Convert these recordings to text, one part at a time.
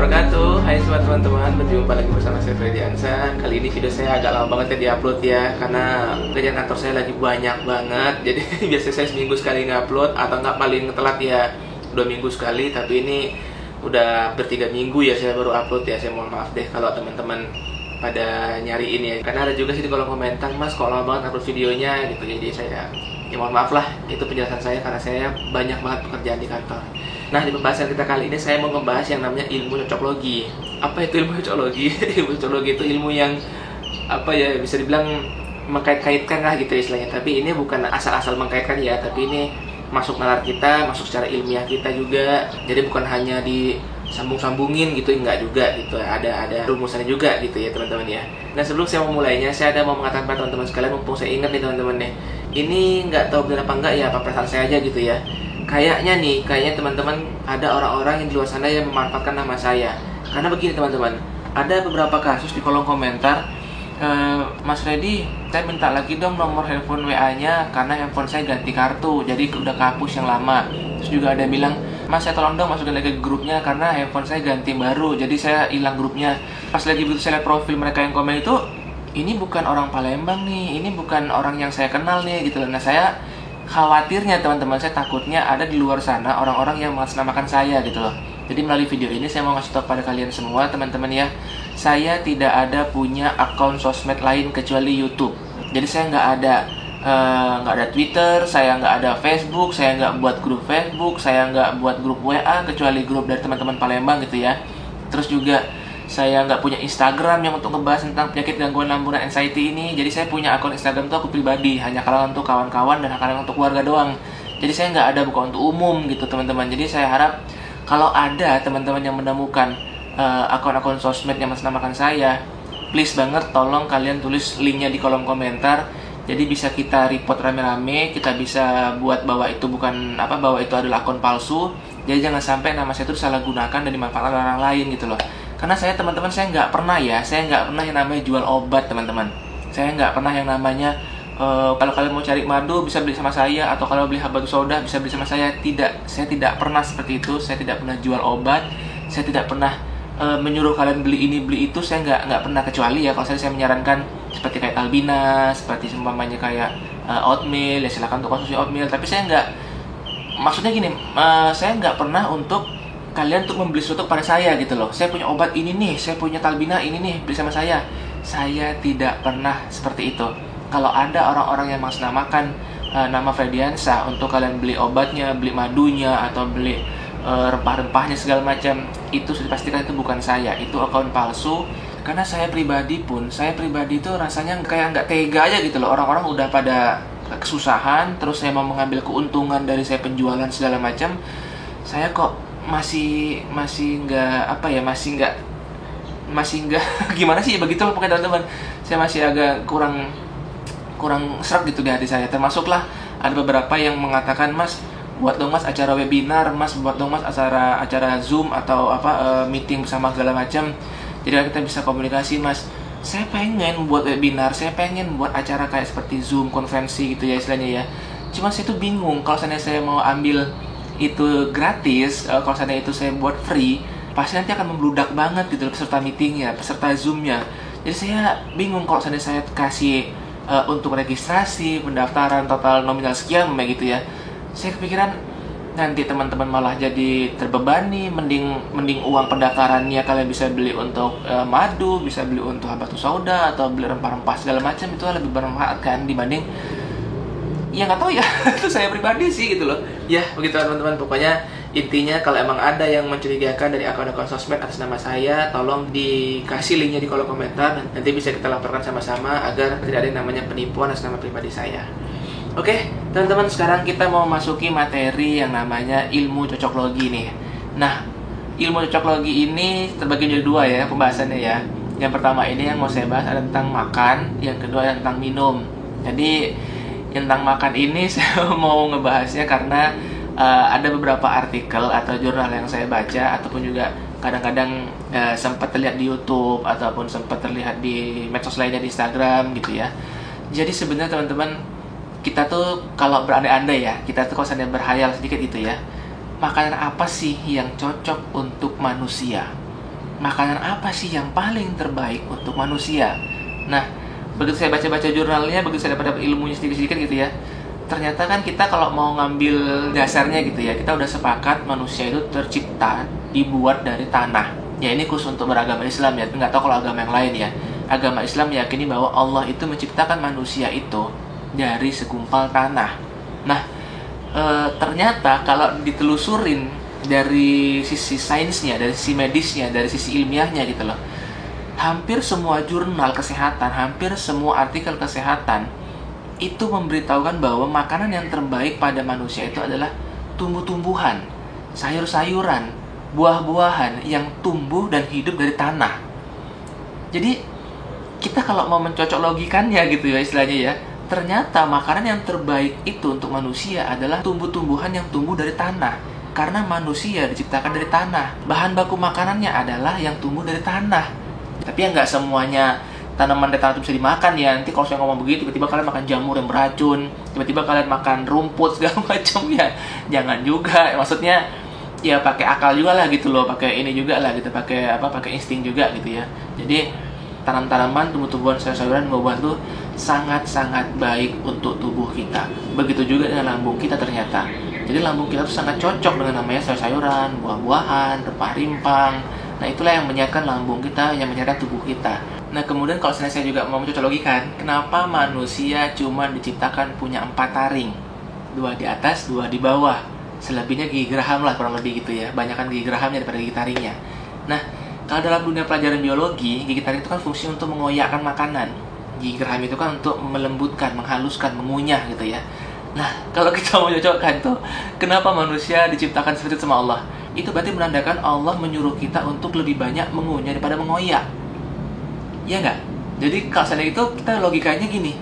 wabarakatuh. Hai semua teman-teman, berjumpa lagi bersama saya Frediansa. Kali ini video saya agak lama banget ya diupload ya, karena kerjaan kantor saya lagi banyak banget. Jadi biasanya saya seminggu sekali ngupload, atau nggak paling telat ya 2 minggu sekali. Tapi ini udah ber3 minggu ya saya baru upload ya. Saya mohon maaf deh kalau teman-teman pada nyari ini ya, karena ada juga sih di kolom komentar, Mas kok lama banget upload videonya gitu. Jadi saya ya mohon maaf lah, itu penjelasan saya karena saya banyak banget pekerjaan di kantor. Nah, di pembahasan kita kali ini saya mau membahas yang namanya ilmu cocoklogi. Apa itu ilmu cocoklogi? Ilmu cocoklogi itu ilmu yang apa ya, bisa dibilang mengkait-kaitkan lah gitu istilahnya. Tapi ini bukan asal-asal mengkaitkan ya, tapi ini masuk nalar kita, masuk secara ilmiah kita juga. Jadi bukan hanya disambung-sambungin gitu, enggak juga gitu. Ada rumusannya juga gitu ya teman-teman ya. Nah, sebelum saya memulainya, saya ada mau mengatakan pada teman-teman sekalian, mumpung saya ingat nih teman-teman nih. Ini nggak tahu benar apa enggak ya, apa perasaan saya aja gitu ya. Kayaknya teman-teman ada orang-orang yang di luar sana yang memanfaatkan nama saya. Karena begini teman-teman, ada beberapa kasus di kolom komentar, Mas Freddy, saya minta lagi dong nomor handphone WA-nya karena handphone saya ganti kartu, jadi udah kehapus yang lama. Terus juga ada yang bilang, Mas saya tolong dong masukin lagi ke grupnya karena handphone saya ganti baru, jadi saya hilang grupnya. Pas lagi begitu saya lihat profil mereka yang komen itu, ini bukan orang Palembang nih, ini bukan orang yang saya kenal nih gitu. Nah, saya khawatirnya teman-teman, saya takutnya ada di luar sana orang-orang yang mengatasnamakan saya gitu loh. Jadi melalui video ini saya mau ngasih tahu pada kalian semua teman-teman ya, saya tidak ada punya akun sosmed lain kecuali YouTube. Jadi saya nggak ada Twitter, saya nggak ada Facebook, saya nggak buat grup Facebook, saya nggak buat grup WA kecuali grup dari teman-teman Palembang gitu ya. Terus juga saya nggak punya Instagram yang untuk ngebahas tentang penyakit gangguan lambung dan anxiety ini. Jadi saya punya akun Instagram tuh aku pribadi, hanya kalangan untuk kawan-kawan dan kalangan untuk keluarga doang. Jadi saya nggak ada buka untuk umum gitu teman-teman. Jadi saya harap kalau ada teman-teman yang menemukan akun-akun sosmed yang menamakan saya, please banget tolong kalian tulis linknya di kolom komentar. Jadi bisa kita report rame-rame, kita bisa buat bahwa itu bahwa itu adalah akun palsu. Jadi jangan sampai nama saya itu disalahgunakan dan dimanfaatkan orang lain gitu loh. Karena saya teman-teman, saya nggak pernah yang namanya jual obat teman-teman. Saya nggak pernah yang namanya kalau kalian mau cari madu bisa beli sama saya, atau kalau beli habatus sauda bisa beli sama saya. Tidak, saya tidak pernah seperti itu. Saya tidak pernah jual obat. Saya tidak pernah menyuruh kalian beli ini beli itu. Saya nggak pernah, kecuali ya kalau saya menyarankan seperti kayak Albina, seperti seumpamanya kayak oatmeal, ya silakan untuk konsumsi oatmeal. Tapi saya nggak, maksudnya gini, saya nggak pernah untuk kalian untuk membeli sesuatu pada saya gitu loh. Saya punya obat ini nih, saya punya Talbina ini nih, beli sama saya. Saya tidak pernah seperti itu. Kalau ada orang-orang yang mengatasnamakan nama Frediansa untuk kalian beli obatnya, beli madunya, atau beli rempah-rempahnya segala macam, itu sudah dipastikan itu bukan saya. Itu akun palsu. Karena saya pribadi itu rasanya kayak nggak tega aja gitu loh. Orang-orang udah pada kesusahan, terus saya mau mengambil keuntungan dari saya penjualan segala macam. Saya kok masih nggak gimana sih ya, begitu loh pokoknya teman-teman. Saya masih agak kurang serak gitu di hati saya. Termasuklah ada beberapa yang mengatakan, Mas buat dong Mas acara webinar, Mas buat dong Mas acara Zoom atau meeting bersama segala macam, jadi kita bisa komunikasi. Mas, saya pengen buat webinar, saya pengen buat acara kayak seperti Zoom konferensi gitu ya istilahnya ya. Cuma saya tuh bingung kalau seandainya saya mau ambil itu gratis, kalau seandainya itu saya buat free, pasti nanti akan membludak banget gitu peserta meetingnya, peserta zoomnya. Jadi saya bingung kalau seandainya saya kasih untuk registrasi, pendaftaran total nominal sekian gitu ya. Saya kepikiran nanti teman-teman malah jadi terbebani. Mending uang pendaftarannya kalian bisa beli untuk madu, bisa beli untuk habatus sauda, atau beli rempah-rempah segala macam. Itu lebih bermanfaat kan dibanding, ya nggak tahu ya, itu saya pribadi sih gitu loh. Ya begitu teman-teman, pokoknya intinya kalau emang ada yang mencurigakan dari akun-akun sosmed atas nama saya, tolong dikasih linknya di kolom komentar. Nanti bisa kita laporkan sama-sama agar tidak ada yang namanya penipuan atas nama pribadi saya. Oke teman-teman, sekarang kita mau masuki materi yang namanya ilmu cocoklogi nih. Nah, ilmu cocoklogi ini terbagi jadi 2 ya pembahasannya ya. Yang pertama ini yang mau saya bahas ada tentang makan, yang kedua tentang minum. Jadi tentang makan ini saya mau ngebahasnya karena ada beberapa artikel atau jurnal yang saya baca, ataupun juga kadang-kadang sempat terlihat di YouTube, ataupun sempat terlihat di medsos lainnya di Instagram gitu ya. Jadi sebenarnya teman-teman, kita tuh kalau berandai-andai ya, kita tuh kalau seandainya berhayal sedikit gitu ya, makanan apa sih yang cocok untuk manusia? makanan apa sih yang paling terbaik untuk manusia. Nah, begitu saya baca-baca jurnalnya, begitu saya dapat ilmunya sedikit-sedikit gitu ya, ternyata kan kita kalau mau ngambil dasarnya gitu ya, kita udah sepakat manusia itu tercipta dibuat dari tanah. Ya ini khusus untuk beragama Islam ya, nggak tahu kalau agama yang lain ya. Agama Islam meyakini bahwa Allah itu menciptakan manusia itu dari segumpal tanah. Nah, ternyata kalau ditelusurin dari sisi sainsnya, dari sisi medisnya, dari sisi ilmiahnya gitu loh, hampir semua jurnal kesehatan, hampir semua artikel kesehatan itu memberitahukan bahwa makanan yang terbaik pada manusia itu adalah tumbuh-tumbuhan, sayur-sayuran, buah-buahan yang tumbuh dan hidup dari tanah. Jadi kita kalau mau mencocok logikannya gitu ya istilahnya ya, ternyata makanan yang terbaik itu untuk manusia adalah tumbuh-tumbuhan yang tumbuh dari tanah. Karena manusia diciptakan dari tanah. Bahan baku makanannya adalah yang tumbuh dari tanah. Tapi ya nggak semuanya tanaman dari tanah itu bisa dimakan ya. Nanti kalau saya ngomong begitu, tiba-tiba kalian makan jamur yang beracun, tiba-tiba kalian makan rumput segala macam ya. Jangan juga. Maksudnya ya pakai akal juga lah gitu loh, pakai ini juga lah gitu, pakai insting juga gitu ya. Jadi tanam-tanaman, tumbuh-tumbuhan, sayur-sayuran, buah-buahan itu sangat-sangat baik untuk tubuh kita. Begitu juga dengan lambung kita ternyata. Jadi lambung kita tuh sangat cocok dengan namanya sayur-sayuran, buah-buahan, rempah-rimpang. Nah itulah yang menyehatkan lambung kita, yang menyehatkan tubuh kita. Nah kemudian kalau saya juga mau mencocok logikan, kenapa manusia cuma diciptakan punya 4 taring? 2 di atas, 2 di bawah. Selebihnya gigi geraham lah kurang lebih gitu ya. Banyakan gigi gerahamnya daripada gigi taringnya. Nah kalau dalam dunia pelajaran biologi, gigi taring itu kan fungsi untuk mengoyakkan makanan. Gigi geraham itu kan untuk melembutkan, menghaluskan, mengunyah gitu ya. Nah, kalau kita mau cocokkan tuh, kenapa manusia diciptakan seperti itu sama Allah? Itu berarti menandakan Allah menyuruh kita untuk lebih banyak mengunyah daripada mengoyak. Iya nggak? Jadi kalau seandainya itu, kita logikanya gini.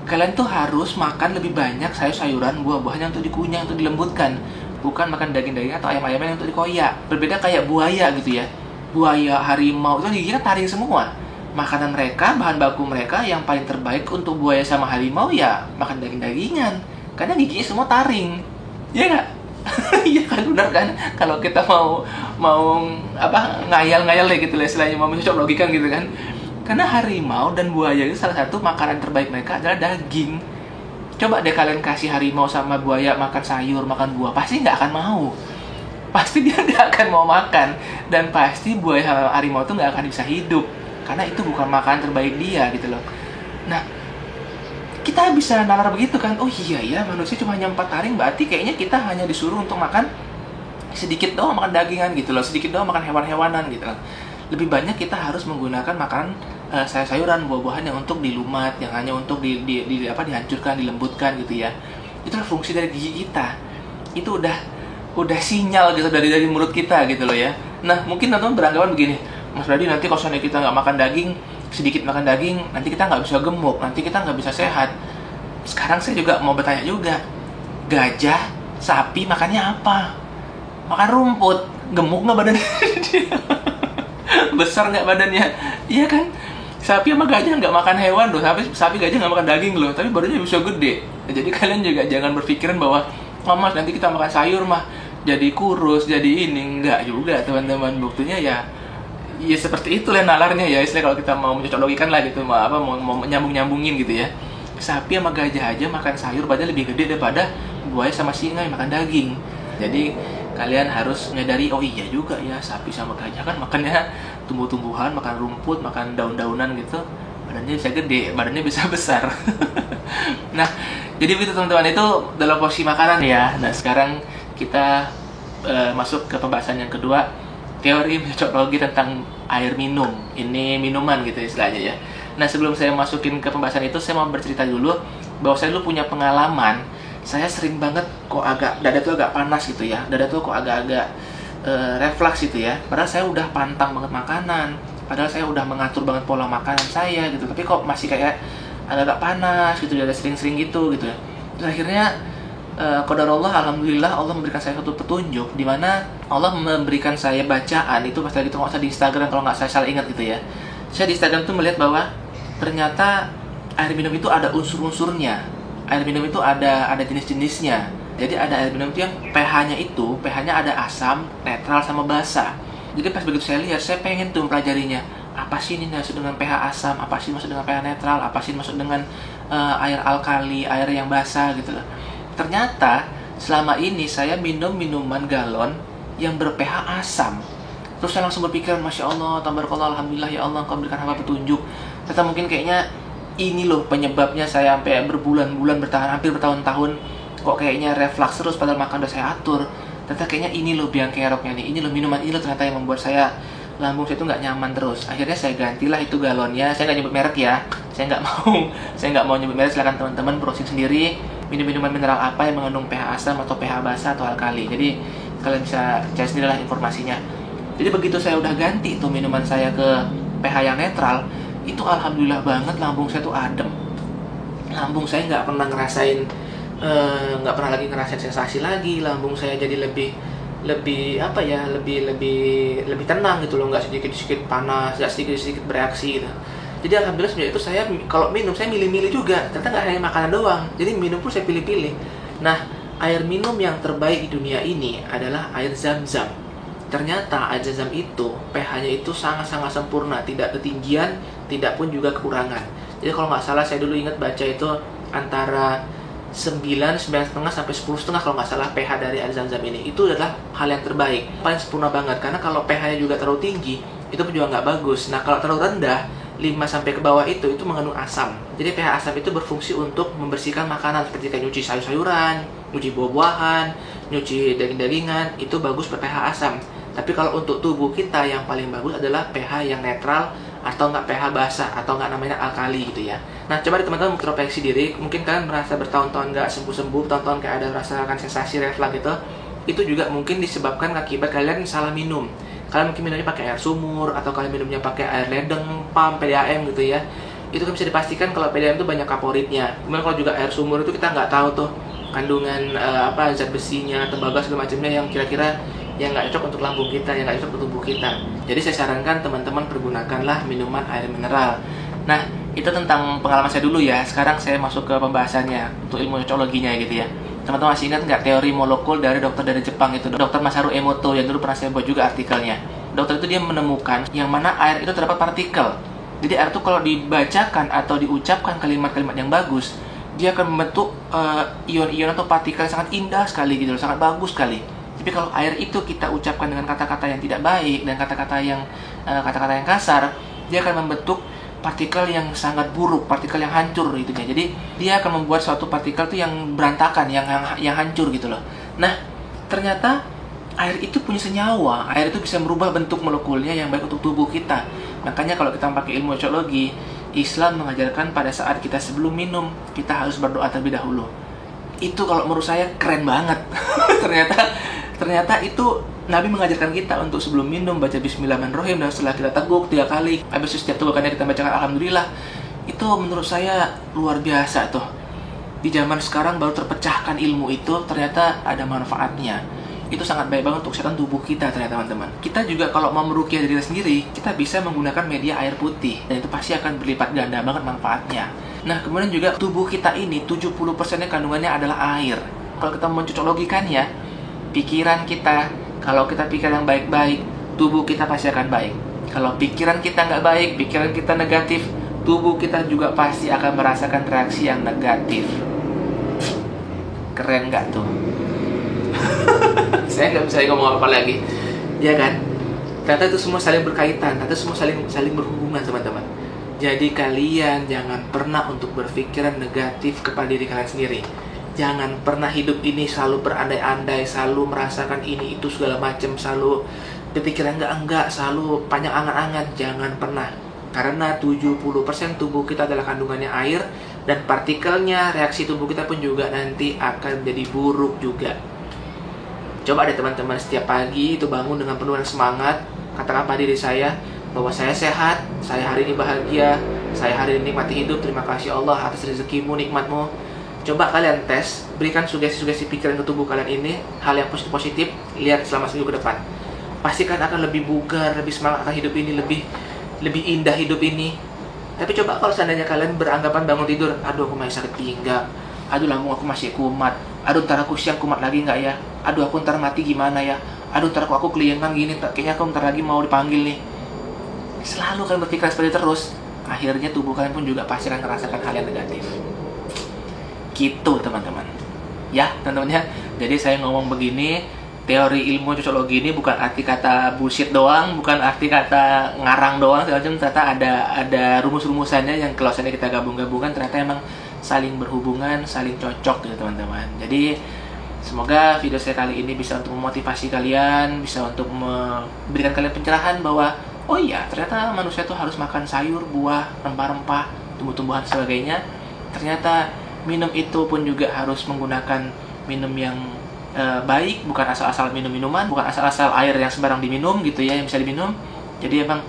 Kalian tuh harus makan lebih banyak sayur-sayuran, buah-buahan yang untuk dikunyah, untuk dilembutkan. Bukan makan daging-daging atau ayam-ayam yang untuk dikoyak. Berbeda kayak buaya gitu ya. Buaya, harimau, itu giginya taring semua. Makanan mereka, bahan baku mereka yang paling terbaik untuk buaya sama harimau ya makan daging-dagingan. Karena giginya semua taring, ya nggak? Iya kan, benar kan? Kalau kita mau ngayal-ngayal ya gitu lah istilahnya, mau mencocok logikan gitu kan? Karena harimau dan buaya itu salah satu makanan terbaik mereka adalah daging. Coba deh kalian kasih harimau sama buaya makan sayur, makan buah, pasti nggak akan mau. Pasti dia nggak akan mau makan, dan pasti buaya sama harimau itu nggak akan bisa hidup karena itu bukan makanan terbaik dia gitu loh. Nah, kita bisa nalar begitu kan, oh iya ya manusia cuma hanya 4 taring, berarti kayaknya kita hanya disuruh untuk makan sedikit doang, makan dagingan gitu loh, sedikit doang makan hewan-hewanan gitu loh. Lebih banyak kita harus menggunakan makanan sayur-sayuran, buah-buahan yang untuk dilumat, yang hanya untuk dihancurkan, dilembutkan gitu ya. Itulah fungsi dari gigi kita. Itu udah sinyal gitu dari mulut kita gitu loh ya. Nah mungkin teman-teman beranggapan begini, Mas Brady, nanti kalau seandainya kita nggak makan daging, sedikit makan daging, nanti kita nggak bisa gemuk, nanti kita nggak bisa sehat. Sekarang saya juga mau bertanya juga, gajah, sapi makannya apa? Makan rumput, gemuk nggak badannya? Besar nggak badannya? Iya kan? Sapi sama gajah nggak makan hewan loh, sapi gajah nggak makan daging loh, tapi badannya bisa gede. Jadi kalian juga jangan berpikiran bahwa, oh mas nanti kita makan sayur mah jadi kurus, jadi ini. Nggak juga teman-teman, buktinya ya seperti itulah nalarnya ya, istilah kalau kita mau mencocok logikan lah gitu, mau nyambung-nyambungin gitu ya. Sapi sama gajah aja makan sayur badannya lebih gede daripada buaya sama singa yang makan daging. Jadi kalian harus menyadari, oh iya juga ya, sapi sama gajah kan makannya tumbuh-tumbuhan, makan rumput, makan daun-daunan gitu, badannya bisa gede, badannya bisa besar. Nah, jadi begitu teman-teman, itu dalam posisi makanan ya. Nah, sekarang kita masuk ke pembahasan yang kedua, teori mencocokologi tentang air minum. Ini minuman gitu istilahnya ya. Nah, sebelum saya masukin ke pembahasan itu, saya mau bercerita dulu bahwa saya dulu punya pengalaman. Saya sering banget kok dada tuh agak panas gitu ya. Dada tuh kok agak-agak refleks gitu ya. Padahal saya udah pantang banget makanan. Padahal saya udah mengatur banget pola makanan saya gitu. Tapi kok masih kayak agak-agak panas gitu, dada sering-sering gitu ya. Terus akhirnya qadarullah, alhamdulillah Allah memberikan saya satu petunjuk di mana Allah memberikan saya bacaan itu pas lagi tengok saya di Instagram, kalau nggak saya salah ingat gitu ya. Saya di Instagram tuh melihat bahwa ternyata air minum itu ada unsur-unsurnya. Air minum itu ada jenis-jenisnya. Jadi ada air minum itu yang pH-nya ada asam, netral sama basa. Jadi pas begitu saya lihat, saya pengen tuh mempelajarinya. Apa sih ini maksud dengan pH asam, apa sih maksud dengan pH netral, apa sih maksud dengan air alkali, air yang basah gitu loh. Ternyata selama ini saya minum minuman galon yang ber-pH asam. Terus saya langsung berpikiran, Masya Allah, tabarakallah, Alhamdulillah ya Allah, Engkau berikan hamba petunjuk. Ternyata mungkin kayaknya ini loh penyebabnya saya sampai berbulan-bulan bertahan, hampir bertahun-tahun kok kayaknya reflux terus padahal makan udah saya atur. Ternyata kayaknya ini loh biang keroknya nih, ini loh minuman ini loh ternyata yang membuat saya lambung saya itu nggak nyaman terus. Akhirnya saya gantilah itu galonnya. Saya nggak nyebut merek ya, saya nggak mau nyebut merek. Silakan teman-teman browsing sendiri minum-minuman mineral apa yang mengandung pH asam atau pH basah atau alkali. Jadi kalian bisa cari sendirilah informasinya. Jadi begitu saya udah ganti tuh minuman saya ke pH yang netral, itu alhamdulillah banget lambung saya tuh adem. Lambung saya nggak pernah ngerasain nggak pernah lagi ngerasain sensasi lagi. Lambung saya jadi lebih apa ya, lebih tenang gitu loh, nggak sedikit panas, nggak sedikit bereaksi gitu. Jadi alhamdulillah semenjak itu saya kalau minum saya milih-milih juga. Ternyata nggak hanya makanan doang, jadi minum pun saya pilih-pilih. Nah, air minum yang terbaik di dunia ini adalah air Zam-Zam. Ternyata air Zam-Zam itu pH-nya itu sangat-sangat sempurna, tidak ketinggian, tidak pun juga kekurangan. Jadi kalau nggak salah saya dulu ingat baca itu antara 9,5 sampai 10,5 kalau nggak salah pH dari air Zam-Zam ini. Itu adalah hal yang terbaik, paling sempurna banget. Karena kalau pH-nya juga terlalu tinggi, itu pun juga nggak bagus. Nah, kalau terlalu rendah, 5 sampai ke bawah itu mengandung asam. Jadi pH asam itu berfungsi untuk membersihkan makanan seperti kayak nyuci sayur-sayuran, nyuci buah-buahan, nyuci daging-dagingan, itu bagus ber-pH asam. Tapi kalau untuk tubuh kita yang paling bagus adalah pH yang netral atau nggak pH basah atau nggak namanya alkali gitu ya. Nah, coba teman-teman introspeksi diri. Mungkin kalian merasa bertahun-tahun nggak sembuh-sembuh, bertahun-tahun kayak ada rasakan sensasi reflux gitu. Itu juga mungkin disebabkan akibat kalian salah minum. Kalian mungkin minumnya pakai air sumur atau kalian minumnya pakai air ledeng, pam, PDAM gitu ya. Itu kan bisa dipastikan kalau PDAM itu banyak kaporitnya. Kemudian kalau juga air sumur itu kita nggak tahu tuh kandungan zat besinya, tembaga segala macamnya yang kira-kira yang nggak cocok untuk lambung kita, yang nggak cocok untuk tubuh kita. Jadi saya sarankan teman-teman pergunakanlah minuman air mineral. Nah, itu tentang pengalaman saya dulu ya. Sekarang saya masuk ke pembahasannya untuk ilmu cocokologinya gitu ya. Teman-teman masih ingat nggak teori molekul dari dokter dari Jepang itu, Dr. Masaru Emoto, yang dulu pernah saya buat juga artikelnya. Dokter itu dia menemukan yang mana air itu terdapat partikel. Jadi air itu kalau dibacakan atau diucapkan kalimat-kalimat yang bagus, dia akan membentuk ion-ion atau partikel yang sangat indah sekali gitu, sangat bagus sekali. Tapi kalau air itu kita ucapkan dengan kata-kata yang tidak baik dan kata-kata yang kasar, dia akan membentuk partikel yang sangat buruk, partikel yang hancur gitu ya. Jadi dia akan membuat suatu partikel itu yang berantakan, yang hancur gitu loh. Nah, ternyata air itu punya senyawa. Air itu bisa merubah bentuk molekulnya yang baik untuk tubuh kita. Makanya kalau kita pakai ilmu cocokologi, Islam mengajarkan pada saat kita sebelum minum, kita harus berdoa terlebih dahulu. Itu kalau menurut saya keren banget. Ternyata itu Nabi mengajarkan kita untuk sebelum minum baca Bismillahirrahmanirrahim, dan setelah kita teguk 3 kali, habis itu setiap tegukannya kita bacakan Alhamdulillah. Itu menurut saya luar biasa tuh. Di zaman sekarang baru terpecahkan ilmu itu, ternyata ada manfaatnya. Itu sangat baik banget untuk kesehatan tubuh kita ternyata teman-teman. Kita juga kalau mau meruqyah diri sendiri, kita bisa menggunakan media air putih, dan itu pasti akan berlipat ganda banget manfaatnya. Nah, kemudian juga tubuh kita ini 70% kandungannya adalah air. Kalau kita mencocoklogikannya, pikiran kita, kalau kita pikir yang baik-baik, tubuh kita pasti akan baik. Kalau pikiran kita nggak baik, pikiran kita negatif, tubuh kita juga pasti akan merasakan reaksi yang negatif. Keren nggak tuh? Saya nggak bisa ngomong apa lagi, ya kan? Ternyata itu semua saling berkaitan, ternyata semua saling berhubungan teman-teman. Jadi kalian jangan pernah untuk berpikiran negatif kepada diri kalian sendiri. Jangan pernah hidup ini selalu berandai-andai, selalu merasakan ini itu segala macam, selalu berpikiran enggak, selalu panjang angan-angan. Jangan pernah. Karena 70% tubuh kita adalah kandungannya air, dan partikelnya, reaksi tubuh kita pun juga nanti akan menjadi buruk juga. Coba deh teman-teman, setiap pagi itu bangun dengan penuh semangat, katakan pada diri saya bahwa saya sehat, saya hari ini bahagia, saya hari ini nikmati hidup, terima kasih Allah atas rezekimu, nikmatmu. Coba kalian tes, berikan sugesti-sugesti pikiran ke tubuh kalian ini, hal yang positif-positif, lihat selama seminggu ke depan. Pastikan akan lebih bugar, lebih semangat akan hidup ini, lebih indah hidup ini. Tapi coba kalau seandainya kalian beranggapan bangun tidur, aduh aku masih sakit pinggang, aduh lambung aku masih kumat, aduh ntar aku siang kumat lagi nggak ya, aduh aku ntar mati gimana ya, aduh ntar aku klien kan gini, kayaknya aku ntar lagi mau dipanggil nih. Selalu kalian berpikir seperti terus, akhirnya tubuh kalian pun juga pasti akan merasakan hal yang negatif. Gitu teman-teman. Ya teman-teman ya. Jadi saya ngomong begini, teori ilmu cocokologi ini bukan arti kata bullshit doang, bukan arti kata ngarang doang, ternyata ada rumus-rumusannya yang kalau misalnya kita gabung-gabungkan ternyata emang saling berhubungan, saling cocok gitu teman-teman. Jadi semoga video saya kali ini bisa untuk memotivasi kalian, bisa untuk memberikan kalian pencerahan bahwa oh iya ternyata manusia tuh harus makan sayur, buah, rempah-rempah, tumbuh-tumbuhan sebagainya. Ternyata minum itu pun juga harus menggunakan minum yang baik, bukan asal-asal minum minuman, bukan asal-asal air yang sembarang diminum gitu ya, yang bisa diminum. Jadi emang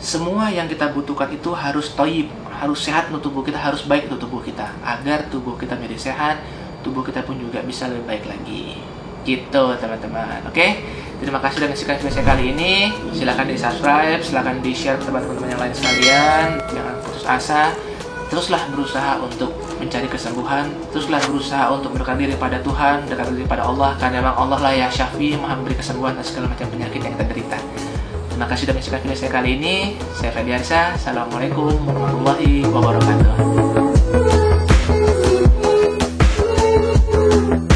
semua yang kita butuhkan itu harus toyib, harus sehat untuk tubuh kita, harus baik untuk tubuh kita, agar tubuh kita menjadi sehat, tubuh kita pun juga bisa lebih baik lagi. Gitu teman-teman. Oke, terima kasih sudah menyaksikan video saya kali ini. Silahkan di subscribe, silahkan di share ke teman-teman yang lain sekalian. Jangan putus asa, teruslah berusaha untuk mencari kesembuhan, teruslah berusaha untuk mendekatkan diri pada Tuhan, dekat diri pada Allah, karena memang Allah lah ya Syafi, Maha memberi kesembuhan atas segala macam penyakit yang kita derita. Terima kasih sudah menyaksikan video saya kali ini. Saya Ferdiansyah. Assalamualaikum warahmatullahi wabarakatuh.